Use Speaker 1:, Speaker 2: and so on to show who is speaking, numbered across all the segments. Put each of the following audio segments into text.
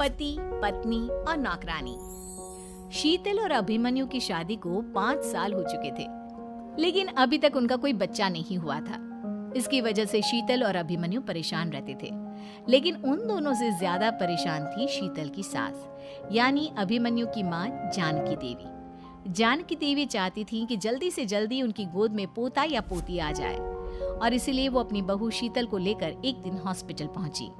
Speaker 1: पति, पत्नी और नौकरानी। शीतल और अभिमन्यु की शादी को 5 साल हो चुके थे, लेकिन अभी तक उनका कोई बच्चा नहीं हुआ था। इसकी वजह से शीतल और अभिमन्यु परेशान रहते थे, लेकिन उन दोनों से ज्यादा परेशान थी शीतल की सास, यानी अभिमन्यु की माँ जानकी देवी। जानकी देवी चाहती थी कि जल्दी से जल्दी उनकी गोद में पोता या पोती आ जाए, और इसीलिए वो अपनी बहू शीतल को लेकर एक दिन हॉस्पिटल पहुंची।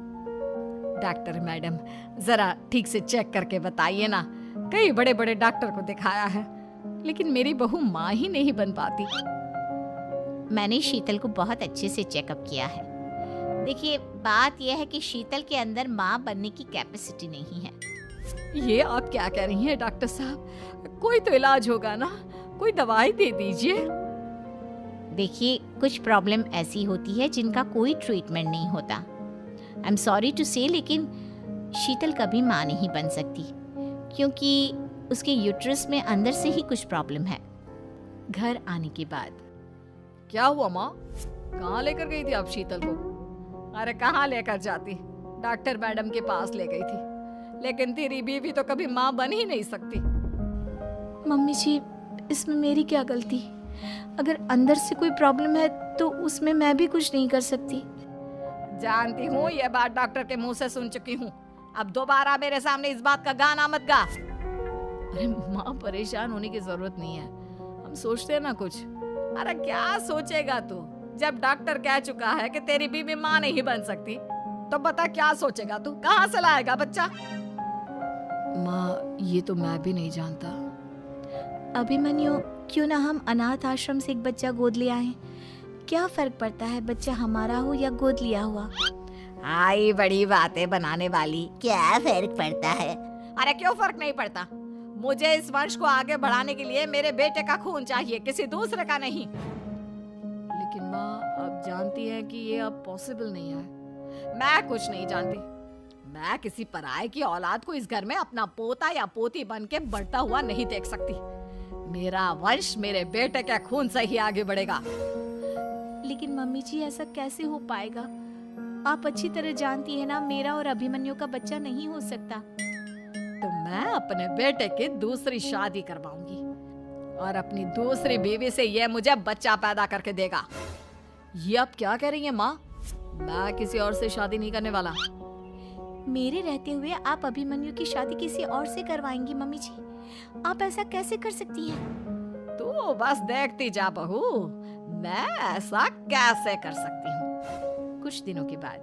Speaker 2: डॉक्टर मैडम, जरा ठीक से चेक करके बताइए ना। कई बड़े बड़े डॉक्टर को दिखाया है, लेकिन मेरी बहू माँ ही नहीं बन पाती।
Speaker 3: मैंने शीतल को बहुत अच्छे से चेकअप किया है। देखिए, बात यह है कि शीतल के अंदर माँ बनने की कैपेसिटी नहीं है।
Speaker 2: ये आप क्या कह रही हैं डॉक्टर साहब? कोई तो इलाज होगा ना, कोई दवाई दे दीजिए।
Speaker 3: देखिए, कुछ प्रॉब्लम ऐसी होती है जिनका कोई ट्रीटमेंट नहीं होता। आई एम सॉरी टू से, लेकिन शीतल कभी माँ नहीं बन सकती, क्योंकि उसके यूट्रस में अंदर से ही कुछ प्रॉब्लम है।
Speaker 1: घर आने के बाद
Speaker 2: क्या हुआ माँ? कहाँ लेकर गई थी आप शीतल को? अरे कहाँ लेकर जाती, डॉक्टर मैडम के पास ले गई थी, लेकिन तेरी बीवी तो कभी माँ बन ही नहीं सकती।
Speaker 1: मम्मी जी, इसमें मेरी क्या गलती? अगर अंदर से कोई प्रॉब्लम है तो उसमें मैं भी कुछ नहीं कर सकती।
Speaker 2: जानती हूँ, ये बात डॉक्टर के मुंह से सुन चुकी हूँ। अब दोबारा मेरे सामने इस बात का गाना मत गा।
Speaker 1: अरे माँ, परेशान होने की जरूरत नहीं है, हम सोचते हैं ना कुछ।
Speaker 2: अरे क्या सोचेगा तू? जब डॉक्टर कह चुका है कि तेरी बीवी माँ नहीं बन सकती, तो बता क्या सोचेगा तू? कहाँ से लाएगा बच्चा?
Speaker 1: माँ, ये तो मैं भी नहीं जानता। अभिमन्यु, क्यों ना हम अनाथ आश्रम से एक बच्चा गोद ले आए? क्या फर्क पड़ता है बच्चा हमारा हो या गोद लिया हुआ?
Speaker 2: आई बड़ी बातें बनाने वाली।
Speaker 3: क्या फर्क पड़ता है?
Speaker 2: अरे क्यों फर्क नहीं पड़ता? मुझे इस वंश को आगे बढ़ाने के लिए मेरे बेटे का खून चाहिए, किसी दूसरे का नहीं।
Speaker 1: लेकिन माँ, आप जानती हैं कि ये अब पॉसिबल नहीं है।
Speaker 2: मैं कुछ नहीं जानती। मैं किसी पराये की औलाद को इस घर में अपना पोता या पोती बन के बढ़ता हुआ नहीं देख सकती। मेरा वंश मेरे बेटे के खून से ही आगे बढ़ेगा।
Speaker 1: लेकिन मम्मी जी, ऐसा कैसे हो पाएगा? आप अच्छी तरह जानती है ना, मेरा और अभिमन्यु का बच्चा नहीं हो सकता।
Speaker 2: तो मैं अपने बेटे की दूसरी शादी करवाऊंगी, और अपनी दूसरी बीवी से ये मुझे बच्चा पैदा करके देगा।
Speaker 1: ये आप क्या कह रही हैं माँ?
Speaker 2: मैं किसी और से शादी नहीं करने वाला।
Speaker 1: मेरे रहते हुए आप अभिमन्यु की शादी किसी और से करवाएंगी? मम्मी जी, आप ऐसा कैसे कर सकती हैं?
Speaker 2: तू बस देखती जा बहू, मैं ऐसा कैसे कर सकती हूँ।
Speaker 1: कुछ दिनों के बाद,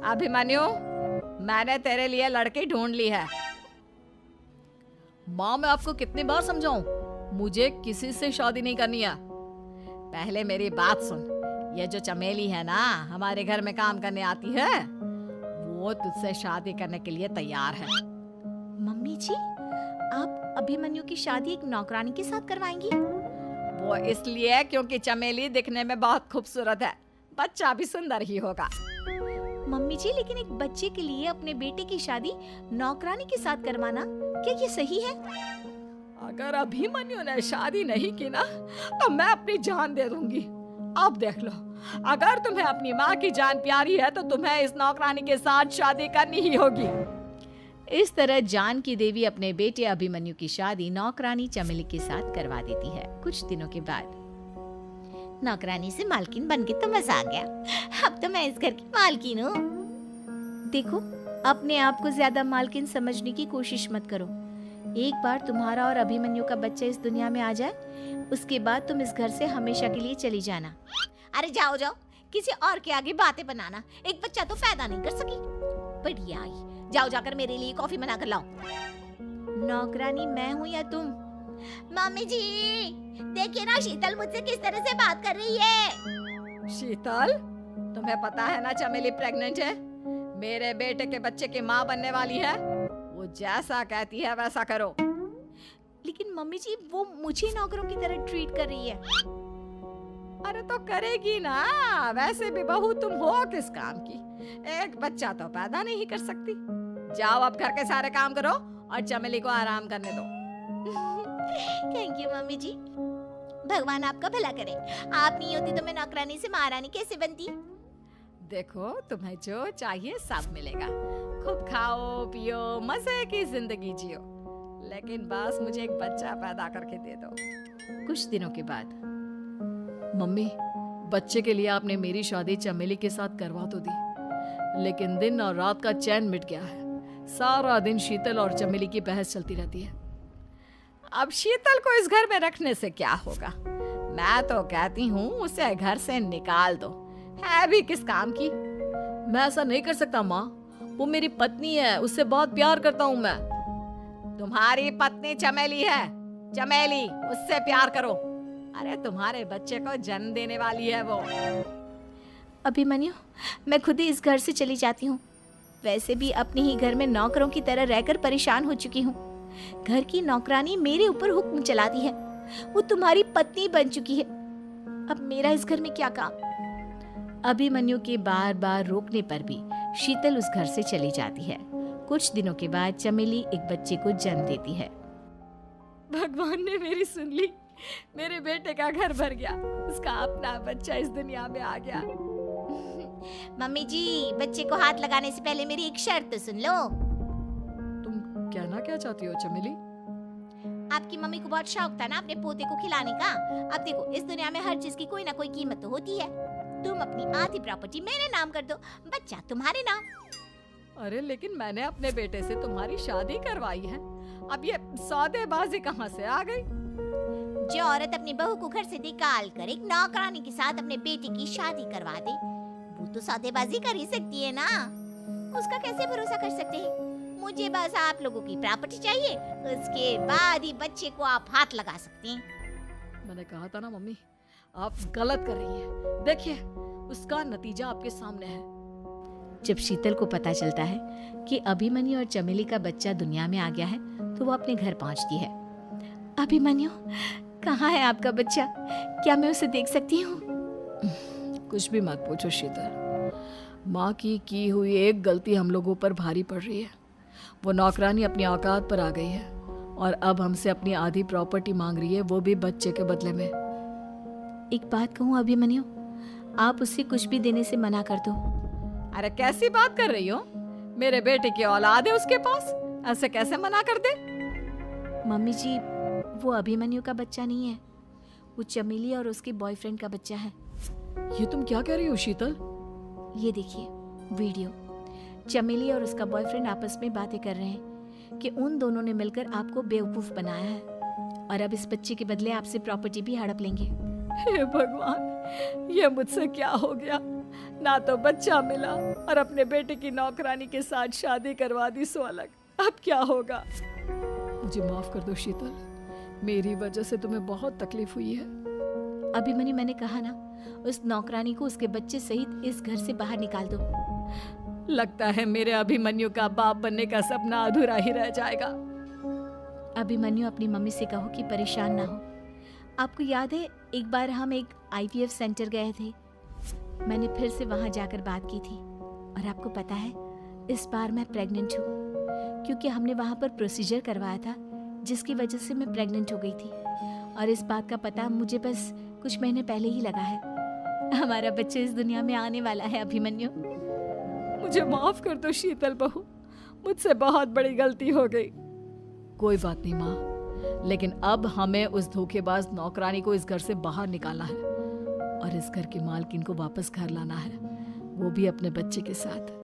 Speaker 2: अभिमन्यु, मैंने तेरे लिए लड़की ढूंढ ली है।
Speaker 1: माँ, मैं आपको कितनी बार समझाऊं? मुझे किसी से शादी नहीं करनी है।
Speaker 2: पहले मेरी बात सुन। ये जो चमेली है ना, हमारे घर में काम करने आती है, वो तुझसे शादी करने के लिए तैयार है।
Speaker 1: मम्मी जी, आप अभिमन्यु की शादी एक नौकरानी के साथ करवाएंगी?
Speaker 2: वो इसलिए क्योंकि चमेली दिखने में बहुत खूबसूरत है, बच्चा भी सुंदर ही होगा।
Speaker 1: मम्मी जी, लेकिन एक बच्चे के लिए अपने बेटे की शादी नौकरानी के साथ करवाना, क्या ये सही है?
Speaker 2: अगर अभिमन्यु ने शादी नहीं की ना, तो मैं अपनी जान दे दूंगी। अब देख लो, अगर तुम्हें अपनी माँ की जान प्यारी है तो तुम्हें इस नौकरानी के साथ शादी करनी ही होगी।
Speaker 1: इस तरह जानकी देवी अपने बेटे अभिमन्यु की शादी नौकरानी चमेली के साथ करवा देती है। कुछ दिनों के बाद,
Speaker 3: नौकरानी से मालकिन बन के तो मजा आ गया। अब तो मैं इस घर की मालकिन हूँ।
Speaker 1: देखो, अपने आप को ज्यादा मालकिन समझने की कोशिश मत करो। एक बार तुम्हारा और अभिमन्यु का बच्चा इस दुनिया में आ जाए, उसके बाद तुम इस घर से हमेशा के लिए चली जाना।
Speaker 3: अरे जाओ जाओ, किसी और के आगे बातें बनाना। एक बच्चा तो पैदा नहीं कर सकी, बढ़िया आई। जाओ जाकर मेरे लिए कॉफी बना कर लाओ।
Speaker 1: नौकरानी मैं हूँ या तुम?
Speaker 3: मम्मी जी, देखिए ना शीतल मुझसे किस तरह से बात कर रही है।
Speaker 2: शीतल, तुम्हें पता है ना चमेली प्रेग्नेंट है, मेरे बेटे के बच्चे की माँ बनने वाली है। वो जैसा कहती है वैसा करो।
Speaker 1: लेकिन मम्मी जी, वो मुझे नौकरों की तरह ट्रीट कर रही है।
Speaker 2: अरे तो करेगी ना, वैसे भी बहू तुम हो किस काम की? एक बच्चा तो पैदा नहीं कर सकती। जाओ अब घर के सारे काम करो और चमेली को आराम करने दो।
Speaker 3: थैंक यू मम्मी जी, भगवान आपका भला करे। आप नहीं होती तो मैं नौकरानी से महारानी कैसे बनती?
Speaker 2: देखो, तुम्हें जो चाहिए सब मिलेगा। खूब खाओ पियो, मजे की जिंदगी जियो, लेकिन बस मुझे एक बच्चा पैदा करके दे दो।
Speaker 1: कुछ दिनों के बाद, मम्मी, बच्चे के लिए आपने मेरी शादी चमेली के साथ करवा तो दी, लेकिन दिन और रात का चैन मिट गया है। सारा दिन शीतल और चमेली की बहस चलती रहती है।
Speaker 2: अब शीतल को इस घर में रखने से क्या होगा? मैं तो कहती हूँ उसे घर से निकाल दो, है भी किस काम की।
Speaker 1: मैं ऐसा नहीं कर सकता माँ, वो मेरी पत्नी है, उससे बहुत प्यार करता हूँ मैं।
Speaker 2: तुम्हारी पत्नी चमेली है, चमेली, उससे प्यार करो। अरे तुम्हारे बच्चे को जन्म देने वाली है वो।
Speaker 3: अभिमन्यु, मैं खुद ही इस घर से चली जाती हूँ। वैसे भी अपने ही घर में नौकरों की तरह रहकर परेशान हो चुकी हूँ। घर की नौकरानी मेरे ऊपर हुक्म चलाती है, वो तुम्हारी पत्नी बन चुकी है। अब मेरा इस घर में क्या काम? अभिमन्यु के बार बार रोकने पर भी शीतल उस घर से चली जाती है। कुछ दिनों के बाद चमेली एक बच्चे को जन्म देती है।
Speaker 2: भगवान ने मेरी सुन ली, मेरे बेटे का घर भर गया, उसका अपना बच्चा इस दुनिया में आ गया।
Speaker 3: मम्मी जी, बच्चे को हाथ लगाने से पहले मेरी एक शर्त तो सुन लो।
Speaker 1: तुम कहना क्या चाहती हो चमेली?
Speaker 3: आपकी मम्मी को बहुत शौक था ना अपने पोते को खिलाने का। अब देखो, इस दुनिया में हर चीज की कोई ना कोई कीमत तो होती है। तुम अपनी आधी प्रॉपर्टी मेरे नाम कर दो, बच्चा तुम्हारे नाम।
Speaker 2: अरे लेकिन मैंने अपने बेटे से तुम्हारी शादी करवाई है, अब ये सौदेबाजी कहाँ से आ गई?
Speaker 3: जो औरत अपनी बहू को घर से निकाल कर एक नौकरानी के साथ अपने बेटे की शादी करवा दे, वो तो सौदेबाजी कर ही सकती है ना। उसका कैसे भरोसा कर सकते हैं? मुझे बस आप लोगों की प्रॉपर्टी चाहिए, उसके बाद ही बच्चे को आप हाथ लगा सकते हैं।
Speaker 1: मैंने कहा था ना मम्मी, आप गलत कर रही हैं। देखिए, उसका नतीजा आपके सामने है। जब शीतल को पता चलता है कि अभिमन्यु और चमेली का बच्चा दुनिया में आ गया है, तो वो अपने घर पहुंचती है।
Speaker 3: अभिमन्यु, कहाँ है आपका बच्चा? क्या मैं उसे देख सकती हूँ?
Speaker 1: कुछ भी मत पूछो शीतल, माँ की हुई एक गलती हम लोगों पर भारी पड़ रही है। वो नौकरानी अपनी औकात पर आ गई है और अब हमसे अपनी आधी प्रॉपर्टी मांग रही है, वो भी बच्चे के बदले में।
Speaker 3: एक बात कहूँ अभिमन्यु, आप उसे कुछ भी देने से मना कर दो।
Speaker 2: अरे कैसी बात कर रही हो? मेरे बेटे की औलाद है उसके पास, ऐसे कैसे मना कर दे?
Speaker 3: मम्मी जी, वो अभिमन्यु का बच्चा नहीं है, वो चमेली और उसके बॉयफ्रेंड का बच्चा है।
Speaker 1: ये तुम क्या कह रही हो शीतल?
Speaker 3: ये देखिए वीडियो। चमेली और उसका बॉयफ्रेंड आपस में बातें कर रहे हैं कि उन दोनों ने मिलकर आपको बेवकूफ बनाया है और अब इस बच्चे के बदले आपसे प्रॉपर्टी भी हड़प लेंगे।
Speaker 2: हे भगवान, ये मुझसे क्या हो गया? ना तो बच्चा मिला और अपने बेटे की नौकरानी के साथ शादी करवा दी, सो अलग। अब क्या होगा?
Speaker 1: मुझे माफ कर दो शीतल, मेरी वजह से तुम्हें बहुत तकलीफ हुई है।
Speaker 3: अभिमन्यु, मैंने कहा ना, उस नौकरानी को उसके बच्चे सहित इस घर से बाहर निकाल दो।
Speaker 2: लगता है मेरे अभिमन्यु का बाप बनने का सपना अधूरा ही रह जाएगा।
Speaker 3: अभिमन्यु, अपनी मम्मी से कहो कि परेशान ना हो। आपको याद है, एक बार हम एक IVF सेंटर गए थे, मैंने फिर से वहां जाकर बात की थी और आपको पता है, इस बार मैं प्रेग्नेंट हूँ, क्योंकि हमने वहां पर प्रोसीजर करवाया था जिसकी वजह से मैं प्रेग्नेंट हो गई थी। और इस बात का पता मुझे बस कुछ महीने पहले ही लगा है। हमारा बच्चा इस दुनिया में आने वाला है अभिमन्यु।
Speaker 2: मुझे माफ कर दो शीतल बहू, मुझसे बहुत बड़ी गलती हो गई।
Speaker 1: कोई बात नहीं माँ, लेकिन अब हमें उस धोखेबाज नौकरानी को इस घर से बाहर निकालना है और इस घर की मालकिन को वापस घर लाना है, वो भी अपने बच्चे के साथ।